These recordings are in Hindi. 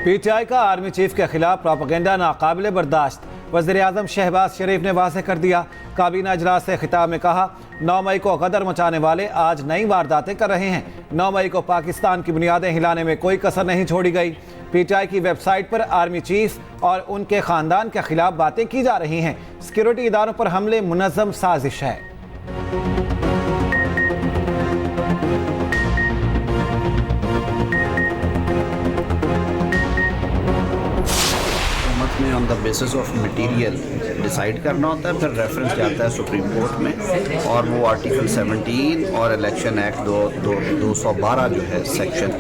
PTI का आर्मी चीफ के खिलाफ प्रोपेगेंडा नाकाबिले बर्दाश्त। वज़ीर-ए-आज़म शहबाज शरीफ ने वाज़ेह कर दिया। काबीना इजलास से खिताब में कहा, 9 मई को गदर मचाने वाले आज नई वारदातें कर रहे हैं। 9 मई को पाकिस्तान की बुनियादें हिलाने में कोई कसर नहीं छोड़ी गई। PTI की वेबसाइट पर आर्मी चीफ और उनके खानदान के खिलाफ बातें की जा रही हैं। सिक्योरिटी इदारों पर हमले मुनज़्ज़म साजिश है। On the basis of material decide करना होता है, फिर रेफरेंस जाता है सुप्रीम कोर्ट में और वो आर्टिकल 17 और इलेक्शन एक्ट 212 जो है सेक्शन,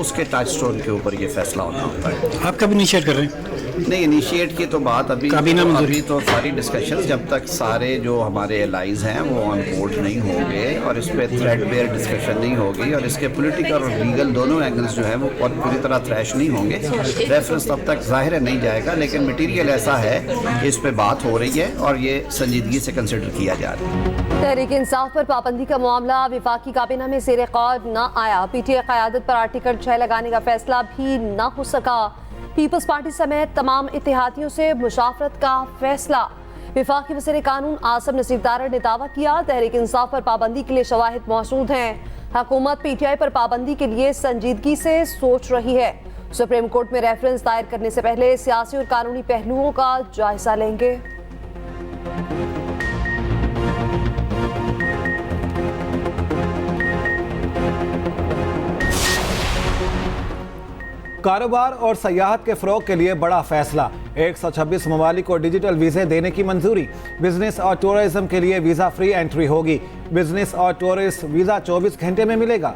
उसके टच स्टोन के ऊपर ये फैसला होना होता है। आप कब इनिशिएट कर रहे हैं? नहीं, इनिशिएट की तो बात अभी तो सारी डिस्कशन जब तक सारे जो हमारे एलाइज हैं वो ऑन बोर्ड नहीं होंगे और इस पर थ्रेडबेयर डिस्कशन नहीं होगी और इसके पॉलिटिकल और लीगल दोनों एंगल्स जो है वो पूरी तरह थ्रैश नहीं होंगे, रेफरेंस तब तक जाहिर है नहीं जाएगा। लेकिन मटीरियल ऐसा है कि इस पर बात हो रही है और ये संजीदगी से कंसिडर किया जा रहा है। तहरीक इंसाफ पर पाबंदी का मामला विफाकी काबीना में ज़ेर ग़ौर न आया। PTI क़यादत पर आर्टिकल 6 लगाने का फैसला भी न हो सका। पीपल्स पार्टी समेत तमाम इत्तेहादियों से मुशावरत का फैसला। विफाकी वज़ीर कानून आसिम नसीर दारड़ ने दावा किया, तहरीक इंसाफ पर पाबंदी के लिए शवाहिद मौजूद हैं। हुकूमत PTI पर पाबंदी के लिए संजीदगी से सोच रही है। सुप्रीम कोर्ट में रेफरेंस दायर करने से पहले सियासी और कानूनी पहलुओं का जायजा लेंगे। कारोबार और सयाहत के फ़रोग के लिए बड़ा फैसला। 126 ममालिक को डिजिटल वीज़े देने की मंजूरी। बिजनेस और टूरिज्म के लिए वीज़ा फ्री एंट्री होगी। बिजनेस और टूरिस्ट वीज़ा 24 घंटे में मिलेगा।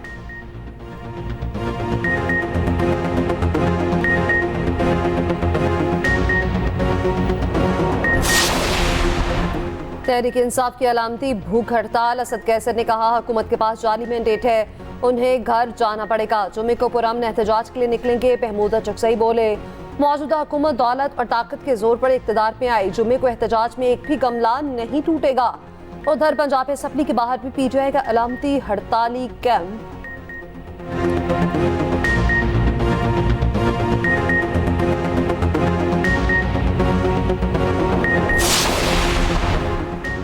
तहरीक इंसाफ की अलामती भूख हड़ताल। असद कैसर ने कहा, हुकूमत के पास जाली मैंडेट है, उन्हें घर जाना पड़ेगा। जुम्मे को पुरअमन एहतजाज के लिए निकलेंगे। महमूद चकसई बोले, मौजूदा हुकूमत दौलत और ताकत के जोर पर इक़्तिदार में आई, जुम्मे को एहतजाज में एक भी गमला नहीं टूटेगा। उधर पंजाब असम्बली के बाहर भी PTI का अलामती हड़ताली कैंप।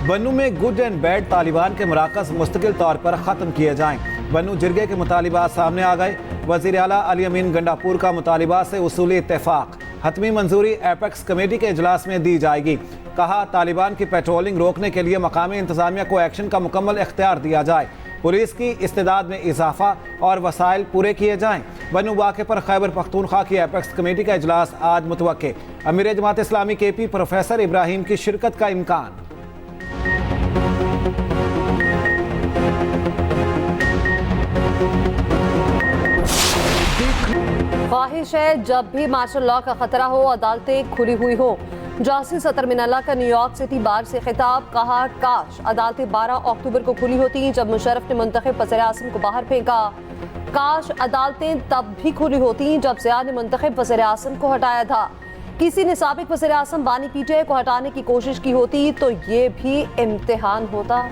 बन्नू में गुड एंड बैड तालिबान के मराकज़ मुस्तकिल तौर पर ख़त्म किए जाएं। बन्नू जिरगे के मुतालिबात सामने आ गए। वज़ीर आला अली अमीन गंडापुर का मुतालिबात से उसूली इत्तेफाक। हतमी मंजूरी एपेक्स कमेटी के इजलास में दी जाएगी। कहा, तालिबान की पेट्रोलिंग रोकने के लिए मकामी इंतज़ामिया को एक्शन का मुकम्मल इख्तियार दिया जाए। पुलिस की इस्तेदाद में इजाफा और वसाइल पूरे किए जाएं। बन्नू वाक़े पर खैबर पख्तूनख्वा की एपेक्स कमेटी का इजलास आज मुतवक्के। अमीर जमात इस्लामी KP प्रोफेसर इब्राहिम की शिरकत का इम्कान। ख्वाहिश है जब भी मार्शल लॉ का खतरा हो, अदालतें खुली हुई हो। जासी सतर मिनल्ला का न्यूयॉर्क सिटी बार से खिताब। कहा, काश अदालतें 12 अक्टूबर को खुली होती जब मुशर्रफ ने मुंतखब वज़ीर-ए-आज़म को बाहर फेंका। काश अदालतें तब भी खुली होती जब ज़िया ने मुंतखब वज़ीर-ए-आज़म को हटाया था। किसी ने साबिक वज़ीर-ए-आज़म बानी PTI को हटाने की कोशिश की होती तो ये भी इम्तिहान होता।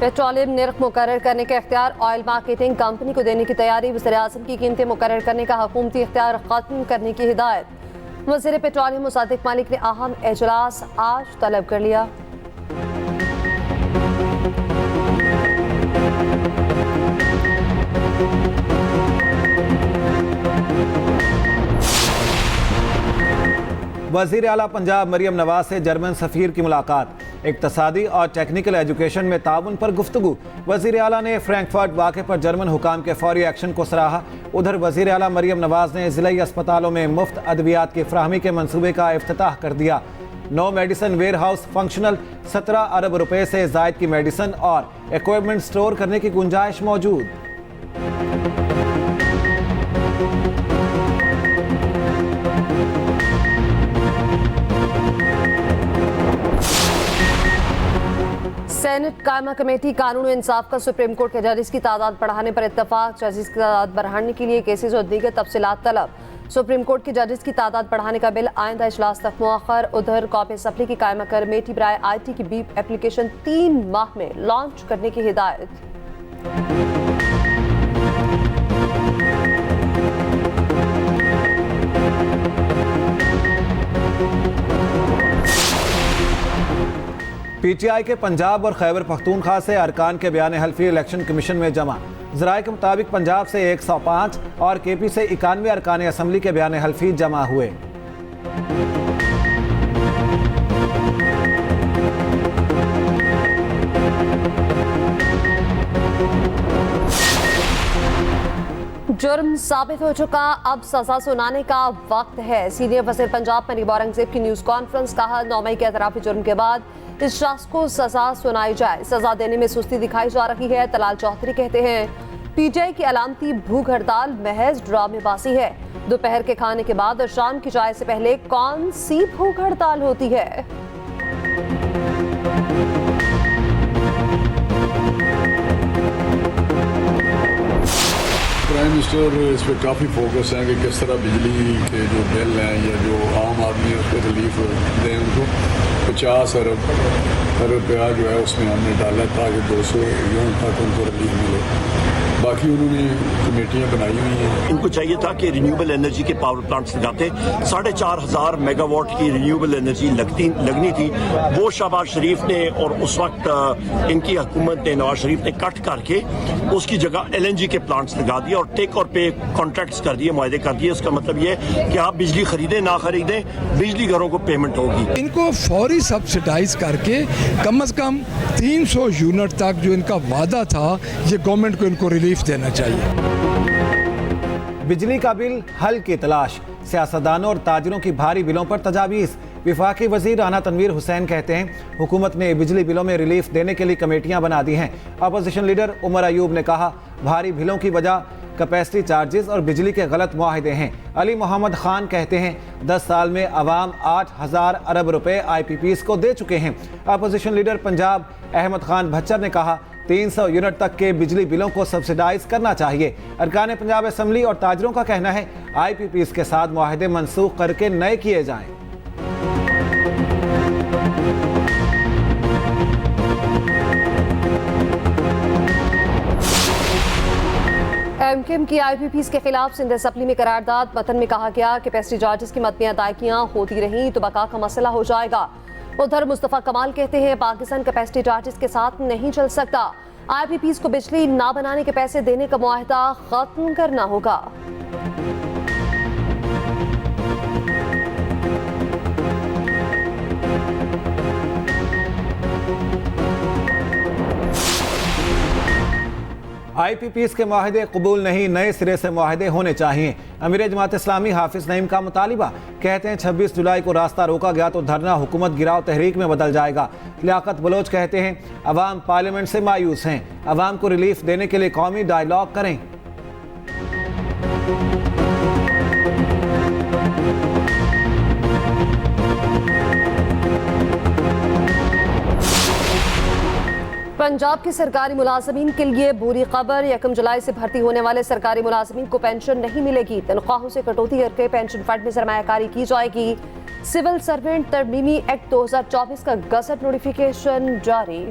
पेट्रोलियम निर्ख मुकर्रर करने का इख्तियार ऑयल मार्केटिंग कंपनी को देने की तैयारी। वज़ीर-ए-आज़म की कीमतें मुकर्रर करने का हुकूमती इख्तियार खत्म करने की हिदायत। वज़ीर पेट्रोलियम मुसादिक मालिक ने अहम इजलास आज तलब कर लिया। वज़ीर आला पंजाब मरियम नवाज से जर्मन सफ़ीर की मुलाकात। इक़्तिसादी और टेक्निकल एजुकेशन में ताउन पर गुफ्तगू। वज़ीर आला ने फ्रैंकफर्ट वाक़े पर जर्मन हुकाम के फौरी एक्शन को सराहा। उधर वज़ीर आला मरियम नवाज ने ज़िलाई अस्पतालों में मुफ्त अद्वियात की फ़राहमी के मनसूबे का इफ्तिताह कर दिया। 9 मेडिसिन वेयर हाउस फंक्शनल। 17 अरब रुपए से ज़ायद की मेडिसिन और इक्विपमेंट स्टोर करने की गुंजाइश मौजूद। सेनेट कायमा कमेटी कानून और इंसाफ का सुप्रीम कोर्ट के जजेस की तादाद बढ़ाने पर इत्तफाक। जजेस की तादाद बढ़ाने के लिए केसेस और दीगर तफसीलात तलब। सुप्रीम कोर्ट के जजेस की तादाद बढ़ाने का बिल आइंदा इजलास तक मुअख्खर। उधर कौमी असम्बली की कायमा कर मेटी बराए IT की बीप एप्लीकेशन 3 माह में लॉन्च करने की हिदायत। PTI के पंजाब और खैबर पख्तूनख्वा से अरकान के बयान हल्फी इलेक्शन कमीशन में जमा। ज़राए के मुताबिक पंजाब से 105 और KP से 91 अरकान असम्बली के बयान हल्फी जमा हुए। जुर्म साबित हो चुका, अब सजा सुनाने का वक्त है। सीनियर वज़ीर पंजाब मनीब औरंगजेब की न्यूज़ कॉन्फ्रेंस। कहा 9 मई के एतराफ़ी जुर्म के बाद इस शख्स को सजा सुनाई जाए। सजा देने में सुस्ती दिखाई जा रही है। तलाल चौधरी कहते हैं PTI की अलामती भूख हड़ताल महज ड्रामेबाजी है। दोपहर के खाने के बाद और शाम की चाय से पहले कौन सी भूख हड़ताल होती है? प्राइम मिनिस्टर इस पर काफ़ी फोकस है कि किस तरह बिजली के जो बिल हैं या जो आम आदमी है उस पर रिलीफ दें उनको। 50 अरब रुपया जो है उसमें हमने डाला ताकि 200 यूनिट तक उनको रिलीफ मिले। बाकी उन्होंने कमेटियाँ बनाई हुई हैं। इनको चाहिए था कि रिन्यूएबल एनर्जी के पावर प्लांट्स लगाते। 4,500 मेगावाट की रिन्यूएबल एनर्जी लगनी थी। वो शहबाज शरीफ ने और उस वक्त इनकी हुकूमत ने, नवाज शरीफ ने कट करके उसकी जगह LNG के प्लांट्स लगा दिए और टेक और पे कॉन्ट्रैक्ट्स कर दिए, मुआहदे कर दिए। उसका मतलब ये कि आप बिजली खरीदें ना खरीदें, बिजली घरों को पेमेंट होगी। इनको फौरी सब्सिडाइज करके कम से कम 300 यूनिट तक जो इनका वादा था, ये गवर्नमेंट को इनको रिलीफ देना चाहिए। बिजली का बिल हल की तलाश। सियासतदानों और ताजिरों की भारी बिलों पर तजावीज़। विफाकी वजीर राना तनवीर हुसैन कहते हैं हुकूमत ने बिजली बिलों में रिलीफ देने के लिए कमेटियां बना दी हैं। अपोजिशन लीडर उमर अयूब ने कहा भारी बिलों की वजह कैपेसिटी चार्जेस और बिजली के गलत मुआहदे हैं। अली मोहम्मद खान कहते हैं 10 साल में अवाम 8,000 अरब रुपए IPPs को दे चुके हैं। अपोजिशन लीडर पंजाब अहमद खान भच्चर ने कहा 300 यूनिट तक के बिजली बिलों को सब्सिडाइज करना चाहिए। अरकान पंजाब असम्बली और ताजरों का कहना है IPPs के साथ मुआहदे मनसूख करके नए किए जाएं। MKM की IPPs के खिलाफ सिंध असम्बली में करारदाद। मतन में कहा गया कि कैपेसिटी चार्जेस की मद में अदायगियां होती रहीं तो बका का मसला हो जाएगा। उधर मुस्तफ़ा कमाल कहते हैं पाकिस्तान कैपेसिटी चार्जेस के साथ नहीं चल सकता। IPPs को बिजली ना बनाने के पैसे देने का मुआहदा खत्म करना होगा। IPPs के मुआहदे कबूल नहीं, नए सिरे से मुआहदे होने चाहिए। अमीर जमात इस्लामी हाफिज नईम का मुतालिबा। कहते हैं 26 जुलाई को रास्ता रोका गया तो धरना हुकूमत गिराव तहरीक में बदल जाएगा। लियाकत बलोच कहते हैं अवाम पार्लियामेंट से मायूस हैं, अवाम को रिलीफ देने के लिए कौमी डायलॉग करें। पंजाब के सरकारी मुलाजमीन के लिए बुरी खबर। 1 जुलाई से भर्ती होने वाले सरकारी मुलाजमीन को पेंशन नहीं मिलेगी। तनख्वाहों से कटौती करके पेंशन फंड में सरमायाकारी की जाएगी। सिविल सर्वेंट तरमीमी एक्ट 2024 का गजट नोटिफिकेशन जारी।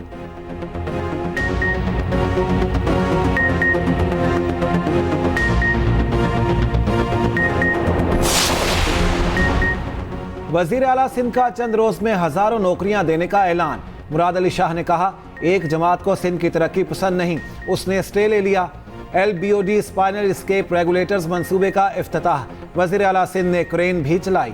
वजीर आला सिंध का चंद रोज में हजारों नौकरियां देने का ऐलान। मुराद अली शाह ने कहा एक जमात को सिंध की तरक्की पसंद नहीं, उसने स्टे ले लिया। LBOD स्पाइनल स्केप रेगुलेटर्स मंसूबे का इफ्तिताह। वजीर आला सिंध ने क्रेन भी चलाई।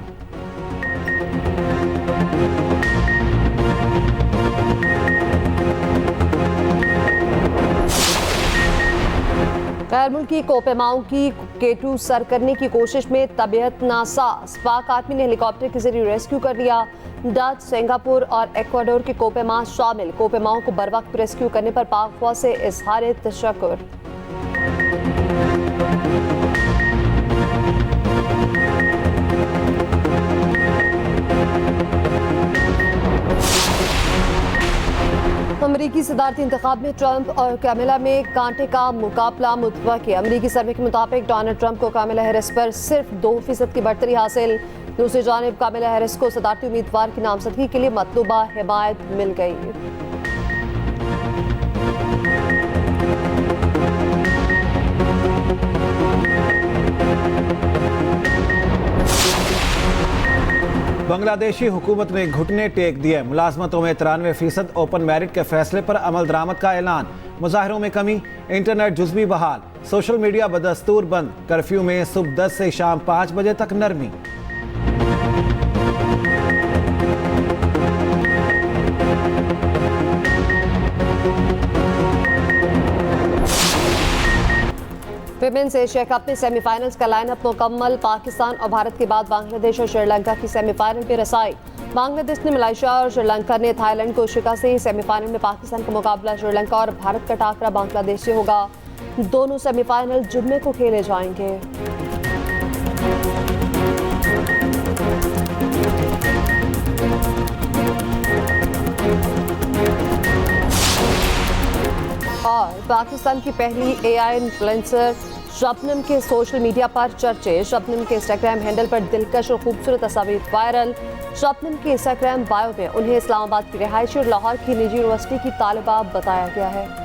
गैर मुल्की कोपेमाओं की K2 सर करने की कोशिश में तबीयत नासाज। पाक आर्मी ने हेलीकॉप्टर के जरिए रेस्क्यू कर लिया। डच, सिंगापुर और इक्वाडोर के कोपेमा शामिल। कोपेमाओं को बर वक्त रेस्क्यू करने पर पाक फौज से इजहार तशक्कुर। अमरीकी सदारती इंतखाब में ट्रंप और कैमिला में कांटे का मुकाबला मुतवक्किल। अमरीकी सर्वे के मुताबिक डोनाल्ड ट्रंप को कैमिला हैरिस पर सिर्फ 2% की बढ़तरी हासिल। दूसरी जानिब कैमिला हैरिस को सदारती उम्मीदवार की नामजदगी के लिए मतलूबा हिमायत मिल गई। बांग्लादेशी हुकूमत ने घुटने टेक दिए। मुलाजमतों में 93% ओपन मेरिट के फैसले पर अमल दरामद का ऐलान। मुजाहिरों में कमी, इंटरनेट जुज़वी बहाल, सोशल मीडिया बदस्तूर बंद। कर्फ्यू में सुबह 10 से शाम 5 बजे तक नरमी। विमेंस एशिया कप में सेमीफाइनल्स का लाइनअप मुकम्मल। पाकिस्तान और भारत के बाद बांग्लादेश और श्रीलंका की सेमीफाइनल में रसाई। बांग्लादेश ने मलेशिया और श्रीलंका ने थाईलैंड को शिकस्त से सेमीफाइनल में पाकिस्तान का मुकाबला श्रीलंका और भारत का टाकरा बांग्लादेश से होगा। दोनों सेमीफाइनल जुम्मे को खेले जाएंगे। और पाकिस्तान की पहली एआई इन्फ्लुएंसर शबनम के सोशल मीडिया पर चर्चे। शबनम के इंस्टाग्राम हैंडल पर दिलकश और खूबसूरत तस्वीर वायरल। शबनम के इंस्टाग्राम बायो में उन्हें इस्लामाबाद की रिहायशी और लाहौर की निजी यूनिवर्सिटी की तालिबा बताया गया है।